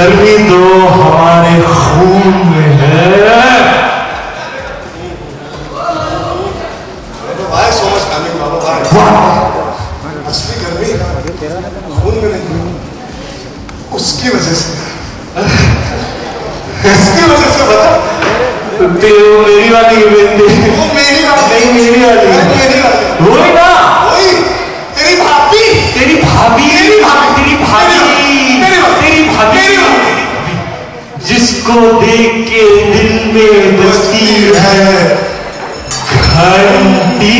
गर्मी तो हमारे खून में है। असली गर्मी खून में नहीं, उसकी वजह से, इसकी वजह से बता। मेरी वाली बेटी, वो मेरी बात नहीं, मेरी वाली, मेरी वाली वही ना, वही तेरी भाभी, तेरी भाभी, तेरी भाभी, तेरी भाभी, तेरी भाभी, जिसको देख के दिल में बजती है घंटी।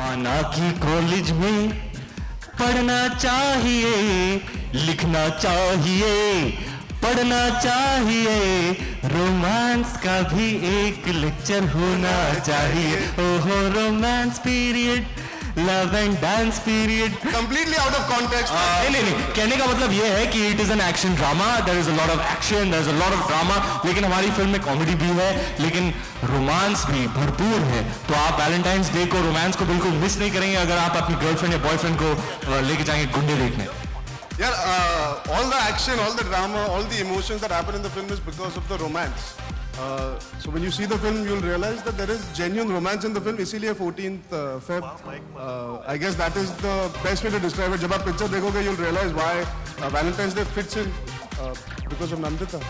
माना कि कॉलेज में पढ़ना चाहिए, लिखना चाहिए, पढ़ना चाहिए, रोमांस का भी एक लेक्चर होना चाहिए। ओहो romance period, love and dance period. Completely out of context. नहीं, कहने का मतलब ये है कि it is an action drama, there is a lot of action, there is a lot of drama, लेकिन हमारी फिल्म में कॉमेडी भी है, लेकिन रोमांस भी भरपूर है। तो आप वैलेंटाइंस डे को, रोमांस को बिल्कुल मिस नहीं करेंगे अगर आप अपनी गर्लफ्रेंड या बॉयफ्रेंड को लेके जाएंगे गुंडे देखने। यार, all the action, all the drama, all the emotions that happen in the film is because of the romance. So when you see the film, you'll realize that there is genuine romance in the film. इसीलिए 14th Feb, I guess that is the best way to describe it. जब आप picture देखोगे, you'll realize why Valentine's Day fits in because of Nandita.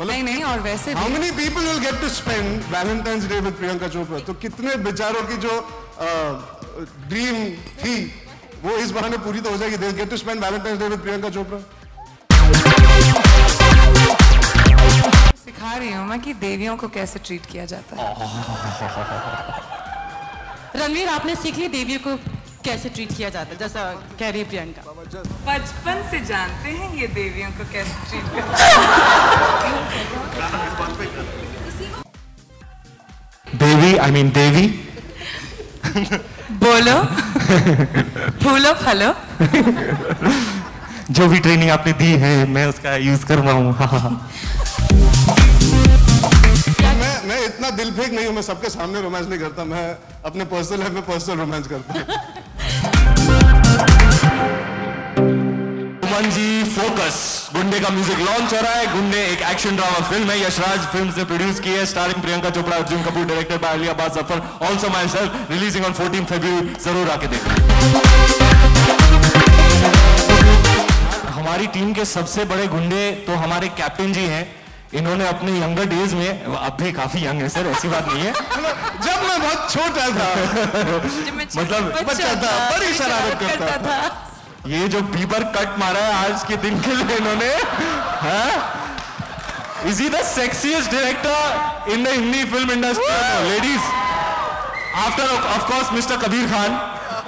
नहीं, और वैसे How many people will get to spend Valentine's Day with Priyanka Chopra? तो कितने बेचारों की जो ड्रीम थी वो इस बहाने पूरी तो हो जाएगी। They get to spend Valentine's Day with Priyanka Chopra. सिखा रही हूँ मैं कि देवियों को कैसे ट्रीट किया जाता है। रणवीर, आपने सीख ली देवियों को कैसे ट्रीट किया जाता है, जैसा कह रही है प्रियंका। बचपन से जानते हैं ये देवियों को कैसे ट्रीट करते हैं। देवी, आई मीन देवी, बोलो, फूलो फलो। जो भी ट्रेनिंग आपने दी है मैं उसका यूज कर रहा हूँ। मैं इतना दिल फेंक नहीं हूँ, मैं सबके सामने रोमांस नहीं करता, मैं अपने पर्सनल लाइफ में पर्सनल रोमांस करता हूँ। सुमन जी, फोकस, गुंडे का म्यूजिक लॉन्च हो रहा है। गुंडे एक एक्शन ड्रामा फिल्म है, यशराज फिल्म से प्रोड्यूस की है, starring Priyanka Chopra, Arjun Kapoor, directed by Ali Abbas Zafar, also my self, releasing on 14 February। जरूर आके देखें। हमारी टीम के सबसे बड़े गुंडे तो हमारे कैप्टन जी हैं। इन्होंने अपने यंगर डेज में, अब भी काफी यंग है सर, ऐसी बात नहीं है, जब मैं बहुत छोटा था, मतलब बच्चा था, बड़ी शरारत करता था। ये जो बीबर कट मारा है आज के दिन के लिए इन्होंने, is he the sexiest director in the Hindi film industry, ladies, after of course mister Kabir Khan,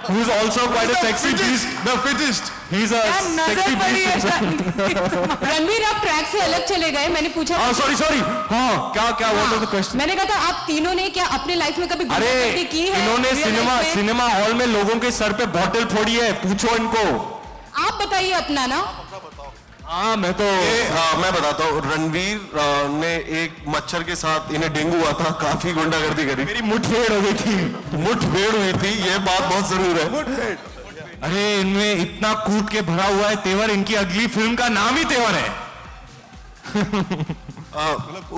who is also quite a sexy beast, the fittest. He's a sexy beast. Ranveer, आप ट्रैक से अलग चले गए। मैंने पूछा, सॉरी, हाँ, क्या what was the question? मैंने कहा था आप तीनों ने क्या अपने लाइफ में कभी गुंडागर्दी की है? इन्होंने सिनेमा हॉल में लोगों के सर पे बॉटल फोड़ी है, पूछो इनको। आप बताइए अपना ना। हाँ, मैं तो मैं बताता हूँ। रणवीर ने एक मच्छर के साथ, इन्हें डेंगू हुआ था, काफी गुंडागर्दी करी, मेरी मुठभेड़ हो गई थी, मुठभेड़ हुई थी, ये बात बहुत जरूर है। अरे इनमें इतना कूट के भरा हुआ है तेवर, इनकी अगली फिल्म का नाम ही तेवर है।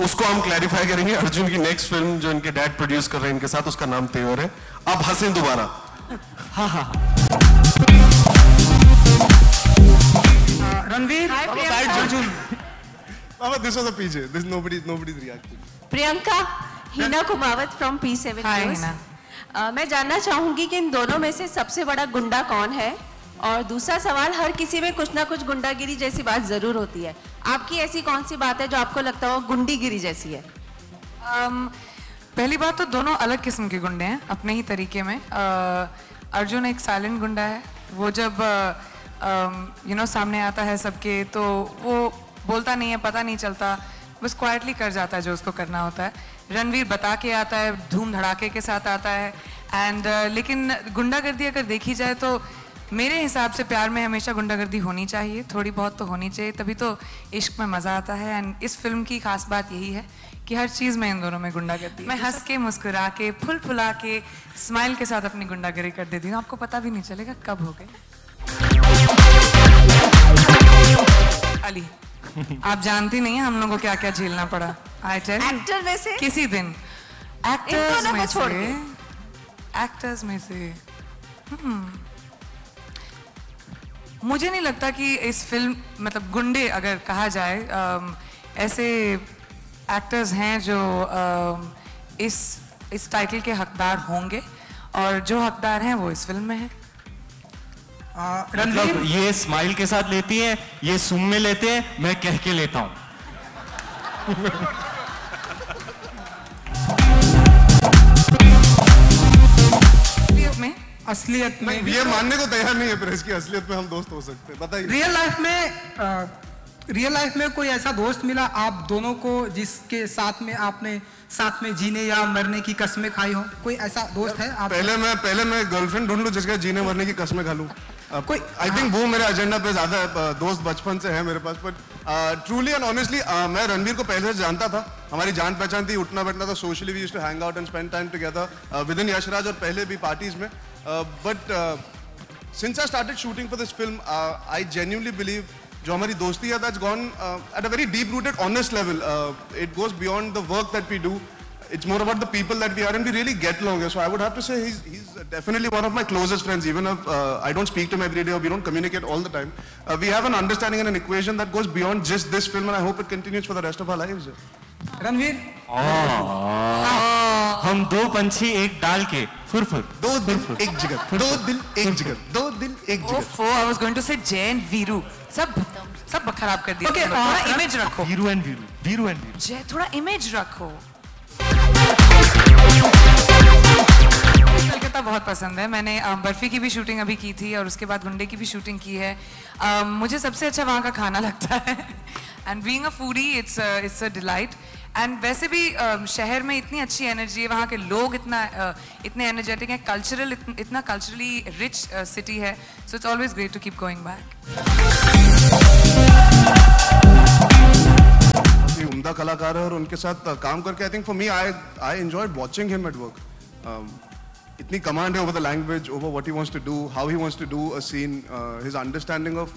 उसको हम क्लैरिफाई करेंगे। अर्जुन की नेक्स्ट फिल्म जो इनके डैड प्रोड्यूस कर रहे हैं इनके साथ, उसका नाम तेवर है। अब हंसें दोबारा। हाँ। Ranveer, This was a PJ. This nobody's reacting. Priyanka, Hina Kumawat from P7 News. मैं जानना चाहूंगी कि इन दोनों में से सबसे बड़ा गुंडा कौन है? और दूसरा सवाल, हर किसी में कुछ ना कुछ गुंडागिरी जैसी बात जरूर होती है। आपकी ऐसी कौन सी बात है जो आपको लगता हो गुंडीगिरी जैसी है? पहली बात तो दोनों अलग किस्म के गुंडे हैं अपने ही तरीके में। अर्जुन एक साइलेंट गुंडा है, वो जब सामने आता है सबके तो वो बोलता नहीं है, पता नहीं चलता, बस क्वाइटली कर जाता है जो उसको करना होता है। रणवीर बता के आता है, धूम धड़ाके के साथ आता है एंड लेकिन गुंडागर्दी अगर देखी जाए तो मेरे हिसाब से प्यार में हमेशा गुंडागर्दी होनी चाहिए, थोड़ी बहुत तो होनी चाहिए, तभी तो इश्क में मज़ा आता है। एंड इस फिल्म की खास बात यही है कि हर चीज़ में इन दोनों में गुंडागर्दी। मैं हंस के, मुस्कुरा के, फुला के, स्माइल के साथ अपनी गुंडागर्दी कर देती हूँ, आपको पता भी नहीं चलेगा कब हो गई। अली, आप जानती नहीं है हम लोगों को क्या क्या झेलना पड़ा। आई टेल यू, एक्टर में से किसी दिन एक्टर्स में से मुझे नहीं लगता कि इस फिल्म मतलब गुंडे अगर कहा जाए ऐसे एक्टर्स हैं जो इस टाइटल के हकदार होंगे, और जो हकदार हैं वो इस फिल्म में हैं। मतलब ये स्माइल के साथ लेती हैं, ये सुम में लेते हैं, मैं कह के लेता हूं। असलियत में ये मानने को तैयार नहीं है प्रेस की असलियत में हम दोस्त हो सकते हैं, बताइए। रियल लाइफ में कोई ऐसा दोस्त मिला आप दोनों को जिसके साथ में आपने साथ में जीने या मरने की कस्में खाई हो? कोई ऐसा दोस्त है आप? पहले मैं गर्लफ्रेंड ढूंढ लूं जिसके जीने मरने की कस्में खा लूं। कोई आई थिंक वो मेरे एजेंडा पे ज्यादा है। दोस्त बचपन से है मेरे पास, बट ट्रूली एंड ऑनेस्टली मैं रणवीर को पहले से जानता था, हमारी जान पहचान थी, उठना बैठना था, socially we used to hang out and spend time together with in Yashraj और पहले भी पार्टीज में। But since I started shooting for this film I genuinely believe जो हमारी दोस्ती है that's gone at a very deep rooted honest level. It goes beyond the work that we do, it's more about the people that we are and we really get along. So I would have to say he's definitely one of my closest friends, even if I don't speak to him every day or we don't communicate all the time. We have an understanding and an equation that goes beyond just this film, and I hope it continues for the rest of our lives. Ranveer, हम दो पंछी एक डाल के फुर दो दिल एक जिगर, दो दिल एक जिगर, दो दिल एक जिगर। I was going to say जय एंड वीरू, सब खराब कर दिया। Okay, थोड़ा इमेज रखो। वीरू एंड वीरू जय, थोड़ा इमेज रखो। कलकत्ता बहुत पसंद है। मैंने बर्फी की भी शूटिंग अभी की थी और उसके बाद गुंडे की भी शूटिंग की है। मुझे सबसे अच्छा वहाँ का खाना लगता है and being a foodie it's a delight. And वैसे भी शहर में इतनी अच्छी एनर्जी है, वहाँ के लोग इतने एनर्जेटिक हैं, इतना कल्चरली रिच सिटी है, so it's always great to keep going back. उम्दा कलाकार है और उनके साथ काम करके I think for me I enjoyed watching him at work. इतनी कमांड है over the language, over what he wants to do, how he wants to do a scene, his understanding of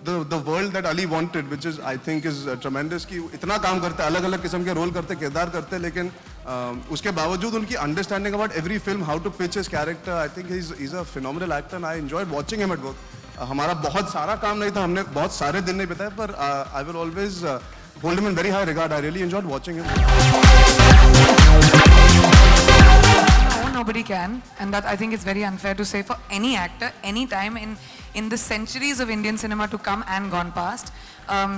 the world that Ali wanted, which is I think is tremendous। कि इतना काम करते हैं, अलग अलग किस्म के रोल करते, किरदार करते, लेकिन उसके बावजूद उनकी understanding about every film, how to pitch his character, I think he is a phenomenal actor and I enjoyed watching him at work. हमारा बहुत सारा काम नहीं था, हमने बहुत सारे दिन नहीं बिताए, पर I will always hold him in very high regard. I really enjoyed watching him. Nobody can, and that I think it's very unfair to say for any actor, any time in the centuries of Indian cinema to come and gone past.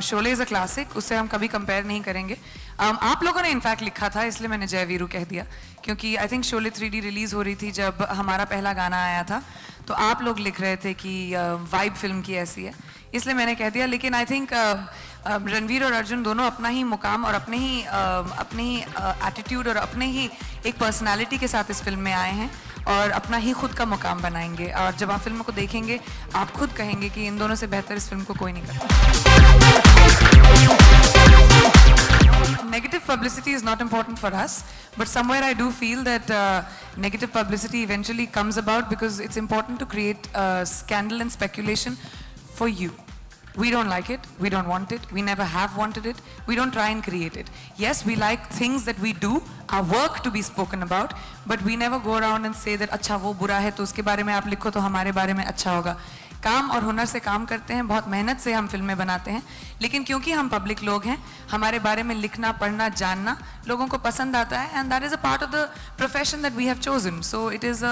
Sholay is a classic, उससे हम कभी compare नहीं करेंगे। आप लोगों ने in fact लिखा था, इसलिए मैंने जय वीरू कह दिया, क्योंकि I think Sholay 3D release हो रही थी जब हमारा पहला गाना आया था, तो आप लोग लिख रहे थे कि वाइब फिल्म की ऐसी है, इसलिए मैंने कह दिया। लेकिन आई थिंक रणवीर और अर्जुन दोनों अपना ही मुकाम और अपने ही एटीट्यूड और अपने ही एक पर्सनालिटी के साथ इस फिल्म में आए हैं और अपना ही खुद का मुकाम बनाएंगे, और जब आप फिल्म को देखेंगे आप खुद कहेंगे कि इन दोनों से बेहतर इस फिल्म को कोई नहीं करता। Negative publicity is not important for us, but somewhere I do feel that negative publicity eventually comes about because it's important to create scandal and speculation for you. We don't like it, we don't want it, we never have wanted it, we don't try and create it. Yes, we like things that we do, our work to be spoken about, but we never go around and say that अच्छा वो बुरा है तो उसके बारे में आप लिखो तो हमारे बारे में अच्छा होगा। काम और हुनर से काम करते हैं, बहुत मेहनत से हम फिल्में बनाते हैं, लेकिन क्योंकि हम पब्लिक लोग हैं, हमारे बारे में लिखना, पढ़ना, जानना लोगों को पसंद आता है, and that is a part of the profession that we have chosen. So it's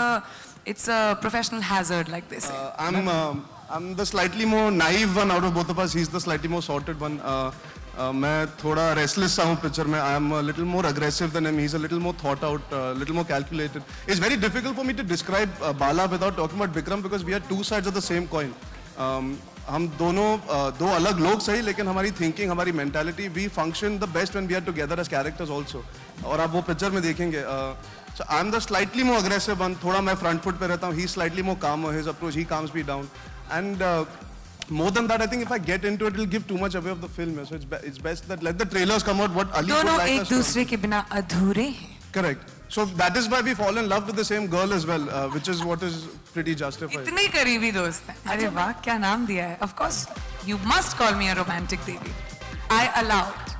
a professional hazard, like they say. I'm the slightly more naive one out of both of us. He's the slightly more sorted one. मैं थोड़ा restless सा हूँ picture में. I am little more aggressive than him. He is a little more thought out, little more calculated. It's very difficult for me to describe Bala without talking about Vikram because we are two sides of the same coin. हम दोनों दो अलग लोग सही, लेकिन हमारी thinking, हमारी mentality, we function the best when we are together as characters also. और आप वो पिक्चर में देखेंगे. So I'm the slightly more aggressive one. थोड़ा मैं front foot पे रहता हूँ. He's slightly more calmer. His approach, he calms me down. And more than that, I think if I get into it, it'll give too much away of the film. So it's best that let the trailers come out. What Ali would like us to. दोनों एक दूसरे के बिना अधूरे हैं. Correct. So that is why we fall in love with the same girl as well, which is what is pretty justified. इतने करीबी दोस्त हैं. अरे वाह, क्या नाम दिया है. Of course, you must call me a romantic Devi. I allow it.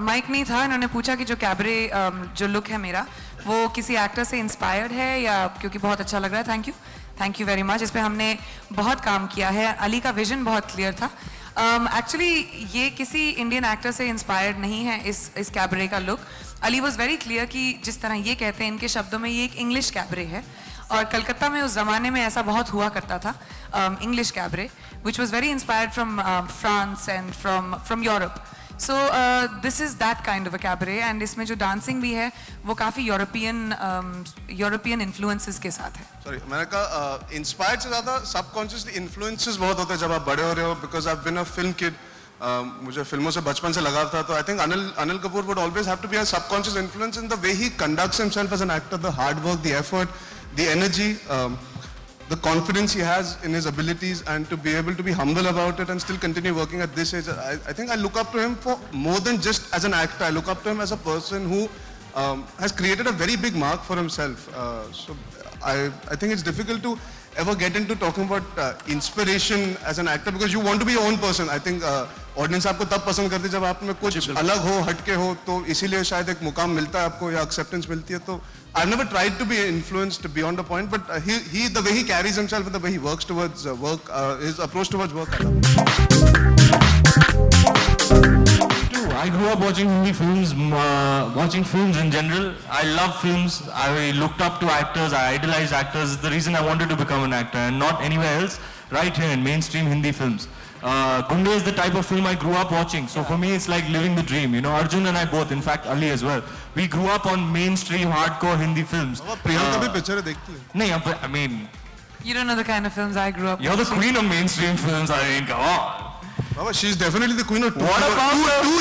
Mic नहीं था, इन्होंने पूछा कि जो कैबरे जो लुक है मेरा वो किसी एक्टर से इंस्पायर्ड है या क्योंकि बहुत अच्छा लग रहा है. Thank you very much. इस पे हमने बहुत काम किया है. अली का विजन बहुत क्लियर था. एक्चुअली ये किसी इंडियन एक्टर से इंस्पायर्ड नहीं है इस कैबरे का look. Ali was very clear कि जिस तरह ये कहते हैं इनके शब्दों में, ये एक इंग्लिश कैबरे है और कलकत्ता में उस ज़माने में ऐसा बहुत हुआ करता था, English cabaret, which was very inspired from France and from Europe. So this is that kind of a cabaret and इसमें जो dancing भी है वो काफ़ी European influences के साथ है. Sorry, मैंने कहा inspired से ज़्यादा subconsciously influences बहुत होते हैं जब आप बड़े हो रहे हो. Because I've been a film kid. मुझे फिल्मों से बचपन से लगाव था. तो I think Anil Kapoor would always have to be a subconscious influence in the way he conducts himself as an actor, the hard work, the effort, the energy. The confidence he has in his abilities and to be able to be humble about it and still continue working at this age. I think I look up to him for more than just as an actor. I look up to him as a person who has created a very big mark for himself. So I think it's difficult to ever get into talking about inspiration as an actor because you want to be your own person. I think audience आपको तब पसंद करती है जब आप में कुछ अलग हो, हटके हो, तो इसीलिए शायद एक मुकाम मिलता है आपको या acceptance मिलती है. तो I've never tried to be influenced beyond a point, but he the way he carries himself and the way he works towards work, his approach towards work. I grew up watching Hindi films, watching films in general. I love films. I looked up to actors. I idolized actors. It's the reason I wanted to become an actor and not anywhere else. Right here in mainstream Hindi films. Gunde is the type of film I grew up watching. So for me, it's like living the dream. You know, Arjun and I both, in fact, Ali as well. We grew up on mainstream hardcore Hindi films. Priyanka bhi picture dekhti hai. No, I mean, you don't know the kind of films I grew up. You're the queen of mainstream films. I mean, come on. Baba, she's definitely the queen of two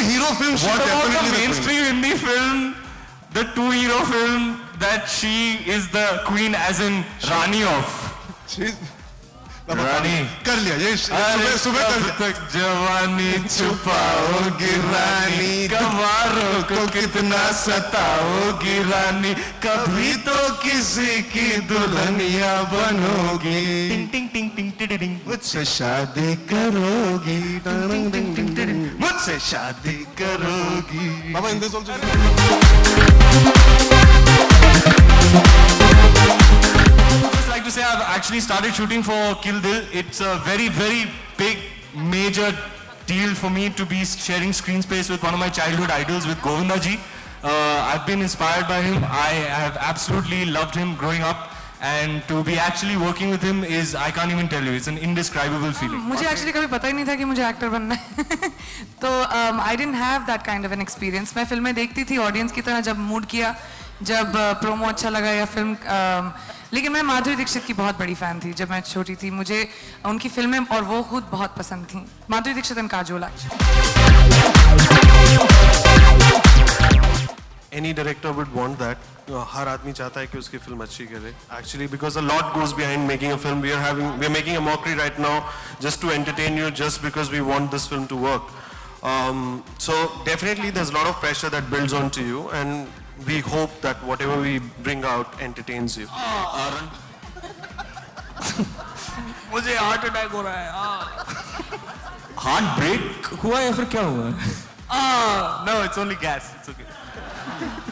hero films. What about the mainstream Hindi film, the two-hero film that she is the queen as in Rani of? She's रानी कर लिया ये सुबह कर तक जवानी छुपाओगी रानी, कवारों को कितना सताओगी रानी, कभी तो किसी की दुल्हनिया बनोगी, टिंग टिंग टिंग टिंग टिंग, मुझसे शादी करोगी, मुझसे शादी करोगी. बाबा in this also to say I've actually started shooting for Kill Dil. It's a very, very big, major deal for me to be sharing screen space with one of my childhood idols, with Govinda ji. I've been inspired by him. I have absolutely loved him growing up. And to be actually working with him is, I can't even tell you, it's an indescribable feeling. मुझे actually कभी पता ही नहीं था कि मुझे actor बनना है. तो I didn't have that kind of an experience. मैं फिल्में देखती थी audience की तरह, जब mood किया, जब promo अच्छा लगा या film. लेकिन मैं माधुरी दीक्षित की बहुत बड़ी फैन थी जब मैं छोटी थी. मुझे उनकी फिल्में और वो खुद बहुत पसंद थी. Madhuri Dixit and Kajol. Any director would want that. हर आदमी चाहता है कि उसकी फिल्म अच्छी करे. Actually, because a lot goes behind making a film. We are making a mockery right now just to entertain you, just because we want this film to work. So definitely there's a lot of pressure that builds onto you, and we hope that whatever we bring out entertains you. मुझे heart attack हो रहा है. Heart break हुआ या फिर क्या हुआ? No, it's only gas. It's okay.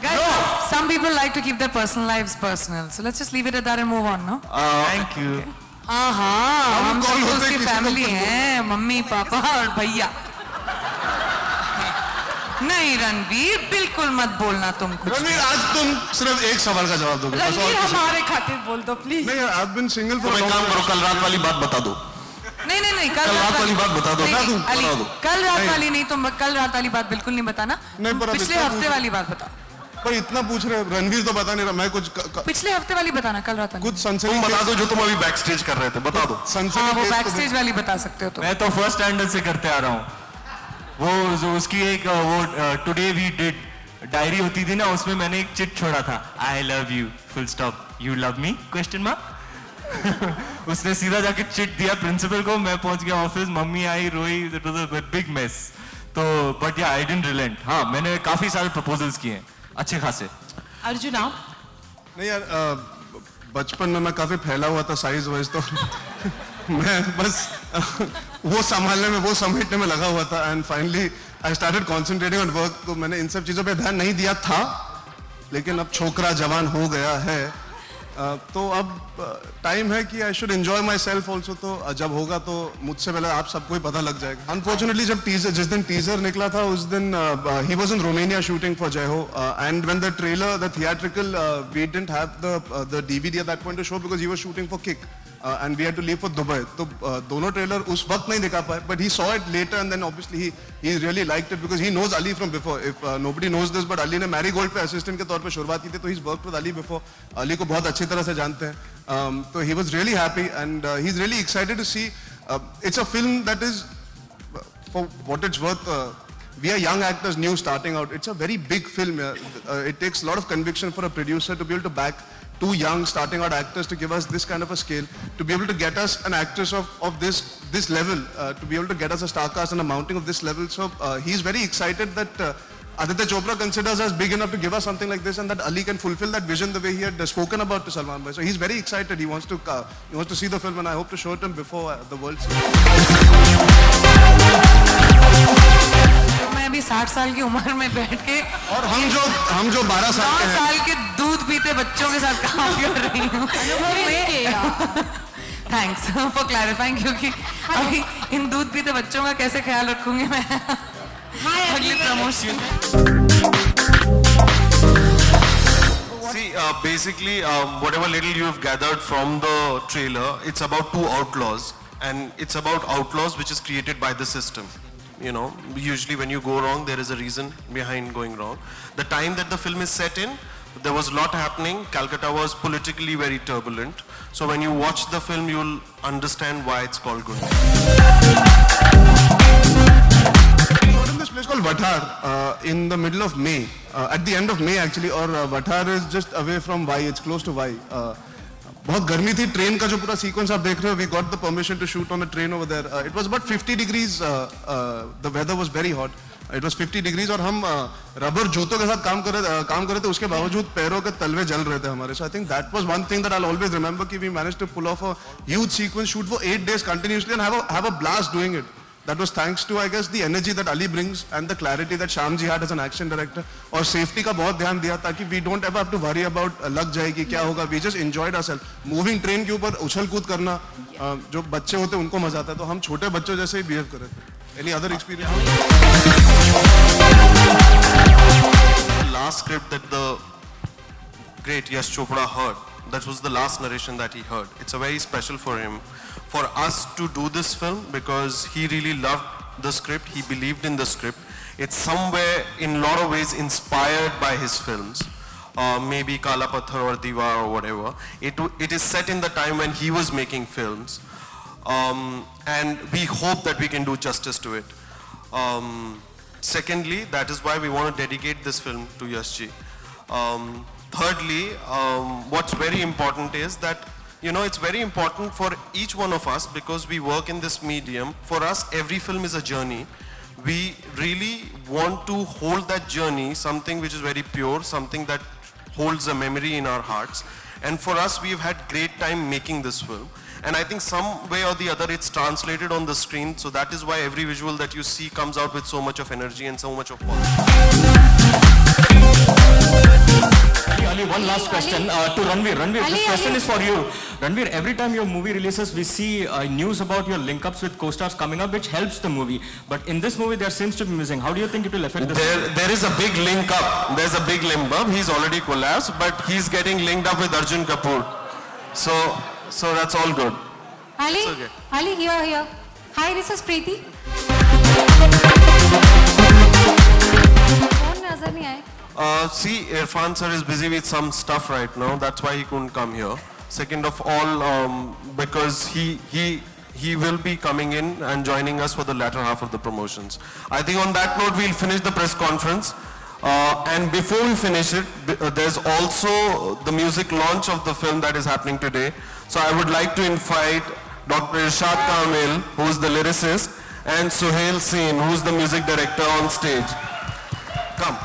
Guys, some people like to keep their personal lives personal, so let's just leave it at that and move on, no? Thank you. हाँ, हम सब उसकी family हैं, मम्मी, पापा और भैया. नहीं रणवीर, बिल्कुल मत बोलना तुम कुछ. रणवीर, आज तुम सिर्फ एक सवाल का जवाब दोगे. रणवीर हमारे खातिर बोल दो प्लीज. नहीं, I've been single for. एक काम करो, कल रात वाली बात बता दो. नहीं, कल रात वाली बात बता दो। कल रात वाली नहीं, तुम कल रात वाली बात बिल्कुल नहीं बताना, पिछले हफ्ते वाली बात बता। पर इतना पूछ रहे, रणवीर तो बता नहीं रहा, मैं कुछ पिछले हफ्ते वाली बताना, कल रात वाली। कुछ सनसनी बता दो जो तुम अभी बैक स्टेज कर रहे थे, बता दो। हाँ, वो बैक स्टेज वाली बता सकते हो तुम। मैं तो फर्स्ट स्टैंडर्ड से करते आ रहा हूँ। वो जो उसकी एक वो टुडे वी डिड डायरी होती थी ना, उसमें मैंने एक चिट छोड़ा था, I love you full stop you love me question mark. उसने सीधा जाके चिट दिया प्रिंसिपल को, मैं पहुंच गया ऑफिस, मम्मी आई, रोई, it was a big mess. तो बट या आई डिडंट रिलेंट। हाँ, मैंने काफी सारे प्रपोजल्स किए हैं अच्छे खासे। अर्जुन आप? नहीं यार, बचपन में मैं काफी फैला हुआ था साइज वाइज, तो मैं बस वो संभालने में, वो समेटने में लगा हुआ था। And finally I started concentrating on work. तो मैंने इन सब चीज़ों पे ध्यान नहीं दिया था, लेकिन अब छोकरा जवान हो गया है, तो अब टाइम है कि I should enjoy my self also. तो जब होगा तो मुझसे पहले आप सबको ही पता लग जाएगा। अनफॉर्चुनेटली जब जिस दिन टीजर निकला था उस दिन he was in Romania shooting for Jai Ho, and when the trailer the theatrical we didn't have the DVD at that point to show because he was shooting for Kick and we had to leave for Dubai. तो दोनों trailer उस वक्त नहीं दिखा पाए, but he saw it later and then obviously he really liked it because he knows Ali from before. If nobody knows this, but Ali ने marigold पे assistant के तौर पे शुरुआत की थी, तो he's worked with Ali before. Ali को बहुत अच्छी तरह से जानते हैं, तो he was really happy and he's really excited to see. It's a film that is, for what it's worth, we are young actors, new starting out. It's a very big film. It takes a lot of conviction for a producer to be able to back two young starting out actors to give us this kind of a scale, to be able to get us an actress of this level, to be able to get us a star cast and a mounting of this level. So he's very excited that Aditya Chopra considers us big enough to give us something like this, and that Ali can fulfill that vision the way he had spoken about to Salman Bhai. So he's very excited. He wants to see the film, and I hope to show it to him before the world sees. मैं अभी 60 साल की उम्र में बैठ के और हम जो 12 साल के 9 साल के दूध पीते बच्चों के साथ काम कर रही हूँ। थैंक्स फॉर क्लैरिफाइंग, क्योंकि अभी इन दूध पीते बच्चों का कैसे ख्याल रखूंगी मैं अगले promotion. See, basically, whatever little you have gathered from the trailer, it's about two outlaws, and it's about outlaws which is created by the system. You know, usually when you go wrong, there is a reason behind going wrong. The time that the film is set in, there was a lot happening. Calcutta was politically very turbulent. So when you watch the film, you'll understand why it's called good. In this place called Vathar, in the middle of May, at the end of May actually, or Vathar is just away from Vai, it's close to Vai. बहुत गर्मी थी, train का जो पूरा sequence आप देख रहे हो, we got the permission to shoot on a train over there. It was about 50 degrees, the weather was very hot. It was 50 degrees और हम रबर जूतों के साथ काम कर रहे थे, उसके बावजूद पैरों के तलवे जल रहे थे हमारे. So I think that was one thing that I'll always remember, कि we managed to pull off a huge sequence, shoot for 8 days continuously and have a blast doing it. That was thanks to, I guess, the energy that Ali brings and the clarity that Shyamji had as an action director. और safety का बहुत ध्यान दिया ताकि we don't ever have to worry about लग जाएगी क्या होगा. We just enjoyed ourselves. Moving train के ऊपर उछल कूद करना, जो बच्चे होते हैं उनको मजा आता है, तो हम छोटे बच्चों जैसे ही behave कर रहे थे. Any other experience? The last script that the great Yash Chopra heard, that was the last narration that he heard. It's a very special for him, for us to do this film, because he really loved the script, he believed in the script. It's somewhere in a lot of ways inspired by his films, maybe Kala Patthar or Diwar or whatever. It is set in the time when he was making films, and we hope that we can do justice to it. Secondly, that is why we want to dedicate this film to Yashji. Thirdly, what's very important is that, you know, it's very important for each one of us, because we work in this medium. For us, every film is a journey. We really want to hold that journey, something which is very pure, something that holds a memory in our hearts. And for us, we've had great time making this film. And I think some way or the other, it's translated on the screen. So that is why every visual that you see comes out with so much of energy and so much of Ali, one last question to Ranveer. Ranveer, this question is for you. Ranveer, every time your movie releases, we see news about your link-ups with co-stars coming up, which helps the movie. But in this movie, there seems to be missing. How do you think it will affect this? There is a big link-up. There's a big link-up. He's already collapsed, but he's getting linked up with Arjun Kapoor. So that's all good. Ali, okay. Ali, here. Hi, this is Preeti. See, Irfan sir is busy with some stuff right now. That's why he couldn't come here. Second of all, because he will be coming in and joining us for the latter half of the promotions. I think on that note, we'll finish the press conference. And before we finish it, there's also the music launch of the film that is happening today. So I would like to invite Dr. Irshad Kamil, who's the lyricist, and Suhail Sen, who's the music director on stage. Come.